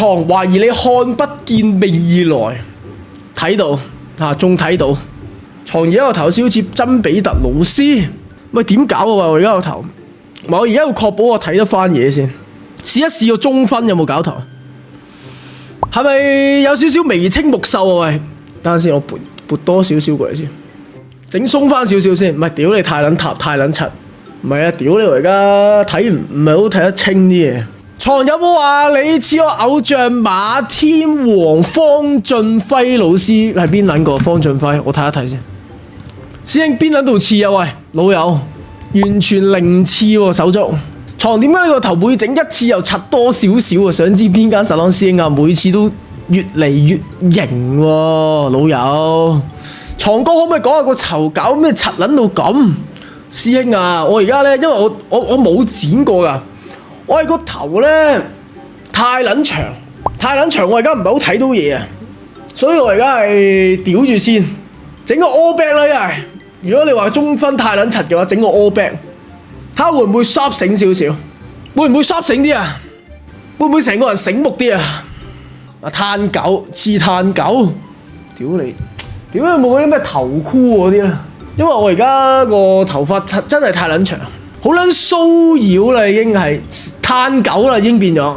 床懷疑你看不見未來，睇到啊，仲睇到床而家個頭先好似曾比特老師，喂點搞啊？我而家個頭，我而家要確保我睇得翻嘢先，試一試個中分有冇搞頭，係咪有少少眉清目秀啊？喂，等陣先，我撥多少少過嚟先，整鬆翻少少先，唔係屌你太撚塌太撚柒，唔係啊屌你我而家睇唔係好睇得清啲嘢。床有冇話你似我偶像馬天王方俊輝老師係邊撚個？方俊輝，我睇一睇先。師兄邊撚度似啊？喂，老友，完全零似喎手足。床點解呢個頭每整一次又柒多少少啊？想知邊間實朗師兄啊？每次都越嚟越型喎，老友。床哥可唔可以講下個籌搞咩柒撚到咁？師兄啊，我而家咧，因為我冇剪過㗎。我係個頭咧太撚長，我而家唔係好睇到嘢啊，所以我而家係屌住先，整個 all back 啦，因為如果你話中分太撚柒嘅話，整個 all back，睇下會唔會 sharp 醒少少，會唔會 sharp 醒啲啊？會唔會成個人醒目啲啊？啊炭狗似炭狗，屌你冇嗰啲咩頭箍嗰啲啦，因為我而家個頭髮真係太撚長。好撚騷擾啦，已經係炭狗啦，已經變咗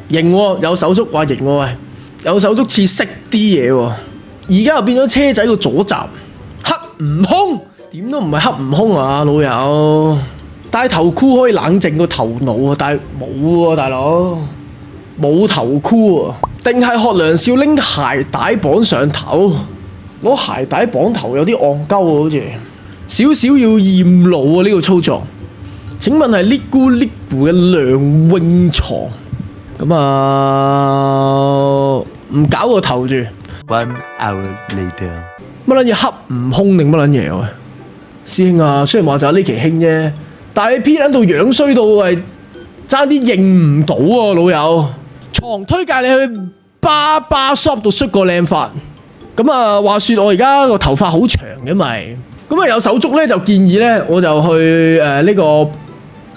型喎，有手足話型喎，喂，有手足似識啲嘢喎，而家又變咗車仔個左閘，黑悟空點都唔係黑悟空啊，老友，戴頭箍可以冷靜個頭腦啊，但係冇喎，大佬冇頭箍啊，定係學梁少拎鞋帶綁上頭，攞鞋帶綁頭有啲戇鳩喎，好似少少要驗腦啊呢個操作。請問係呢咕呢咕嘅梁永床咁啊？唔搞個頭住。1 hour later， 乜撚嘢黑悟空定乜撚嘢啊？師兄啊，雖然話就係呢期興啫，但係你 P 撚到樣衰到係爭啲認唔到啊，老友。床推介你去巴 shop 度捽個靚髮。咁啊，話說我而家個頭髮好長嘅咪，咁啊有手足咧就建議咧，我就去呢個。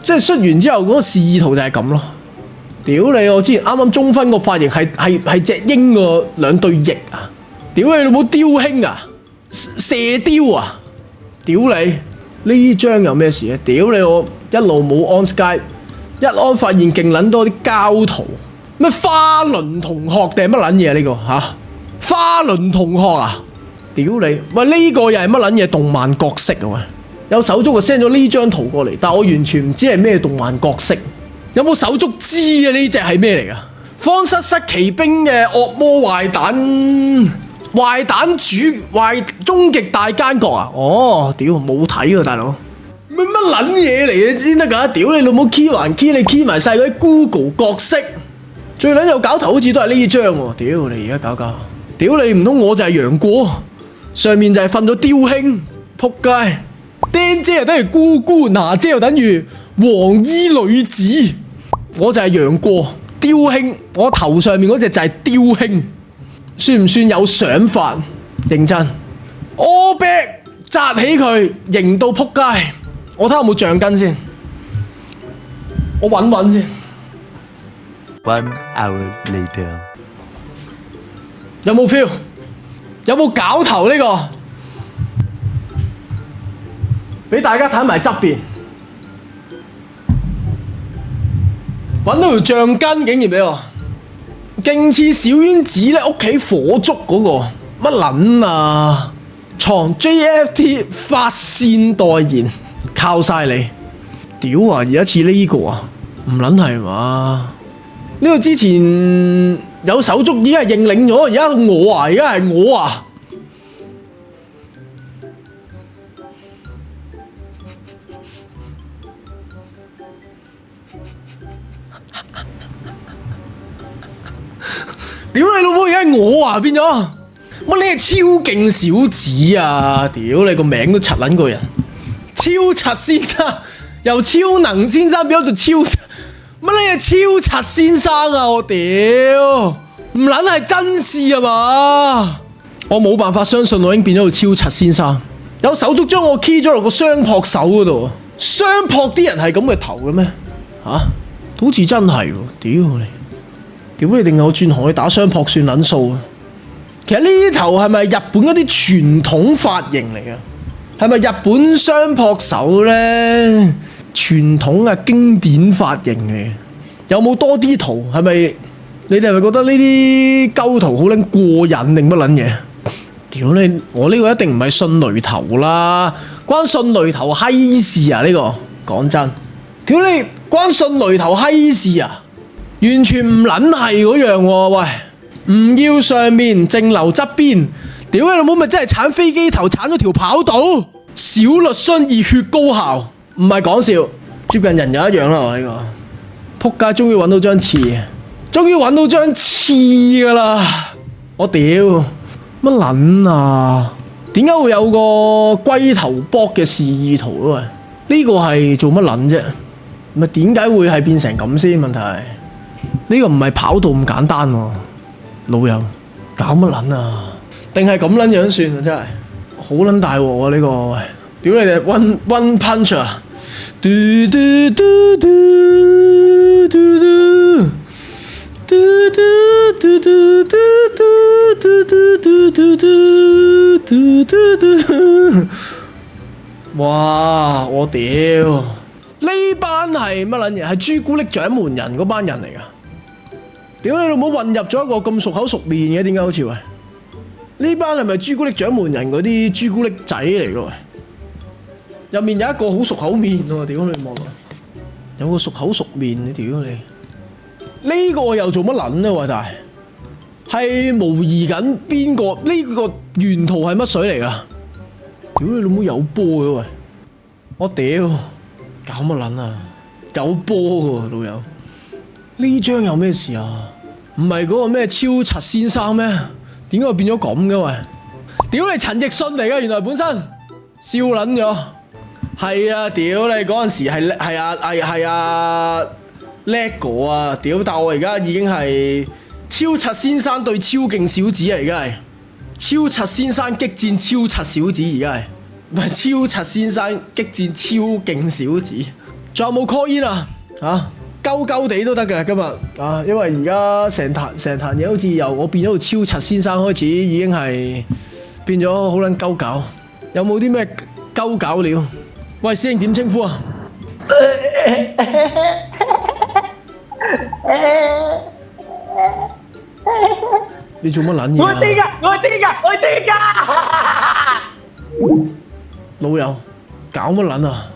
即係捽完之後嗰個示意圖就係咁咯。屌你！我之前啱啱中分個髮型係隻鷹個兩對翼啊！屌你老母雕兄啊！射雕啊！屌你！呢張有咩事啊？屌你！我一路冇 on Skype， 一安發現勁撚多啲膠圖，咩花輪同學定係乜撚嘢呢個嚇？花輪同學啊！屌你！喂呢個又係乜撚嘢動漫角色啊喂！有手足就 send 咗呢張圖過嚟，但我完全唔知係咩動漫角色。有冇手足知啊？呢隻係咩嚟㗎？荒失奇兵嘅惡魔壞蛋終極大奸角啊！哦，屌冇睇啊，大佬。乜撚嘢嚟嘅先得㗎？屌你老母 key 還 key， 你 key 埋晒嗰啲 Google 角色。最撚有搞頭好似都係呢張喎。屌你而家搞，屌你唔通我就係楊過，上面就係瞓咗雕兄，仆街。釘姐又等於姑姑，娜姐又等於黃衣女子，我就係楊過雕兄，我頭上面嗰隻就係雕兄，算唔算有想法？認真 ，all back 紮起佢，型到仆街，我睇下有冇橡筋先，我揾先。1 hour later， 有冇 feel？ 有冇搞頭呢個？俾大家睇埋側邊，揾到條橡筋竟然俾我，勁似小丸子咧屋企火燭嗰個乜撚啊？床 JFT 髮線代言，靠晒你！屌啊！而家似呢個啊，唔撚係嘛？呢個之前有手足已經係認領咗，而家我啊，而家係我啊！屌你老母！而家係我啊，變咗乜你係超勁小子啊！屌你個名都柒撚個人，超柒先生由超能先生變咗做超柒，乜你係超柒先生啊！我屌唔撚係真事啊嘛！我冇辦法相信我已經變咗做超柒先生。有手足將我 key 咗落個雙撲手嗰度，雙撲啲人係咁嘅頭嘅咩？嚇、啊，好似真係喎！屌你！屌你，定係我轉行去打雙撲算撚數啊？其實呢頭係咪日本嗰啲傳統髮型嚟㗎？係咪日本雙撲手咧傳統嘅經典髮型嚟嘅？有冇多啲圖？係咪你哋係咪覺得呢啲鳩圖好撚過癮定乜撚嘢？屌你！我呢個一定唔係迅雷頭啦，關迅雷頭閪事啊！呢個講真，屌你關迅雷頭閪事啊！完全唔撚係嗰樣喎，喂！唔要上面，淨留側邊。屌你老母咪真係鏟飛機頭，鏟咗條跑道。小律商熱血高校，唔係講笑，接近人有一樣啦我呢個。仆街，終於揾到張刺，終於揾到張刺噶啦！我屌乜撚啊？點解會有個龜頭卜嘅示意圖啊？喂，呢個係做乜撚啫？咪點解會係變成咁先？問題係呢個唔係跑道咁簡單喎，老友搞乜撚啊？定係咁撚樣算啊？真係好撚大鑊啊！呢個喂，屌你哋 one punch 啊！嘟嘟嘟嘟嘟嘟嘟嘟嘟嘟嘟嘟嘟嘟嘟！哇！我屌呢班係乜撚嘢？係朱古力獎門人嗰班人嚟噶！屌你老母混入咗一個咁熟口熟面嘅，點解好似喂？呢班係咪朱古力獎門人嗰啲朱古力仔嚟噶喂？入面有一個好熟口面喎，屌你望下，有個熟口熟面，你屌你！呢個又做乜撚啊？喂，但係模擬緊邊個？呢個原圖係乜水嚟噶？屌你老母有波嘅喂！我屌，搞乜撚啊？有波嘅老友，呢張有咩事啊？唔係嗰個咩超柒先生咩？點解會變咗咁嘅喂？屌你陳奕迅嚟噶，原來本身笑撚咗。係啊，屌你嗰陣時係啊叻哥啊！屌，但我而家已經係超柒先生對超勁小子啊！而家係超柒先生激戰超柒小子，而家係唔係超柒先生激戰超勁小子？仲有冇 call in 啊？嚇，鳩鳩地都得嘅今日啊，因為而家成壇嘢好似由我變咗個超柒先生開始，已經係變咗好撚鳩搞。有冇啲咩鳩搞料？喂，師兄點稱呼啊？你做乜撚嘢啊？我知㗎！老友，搞乜撚啊？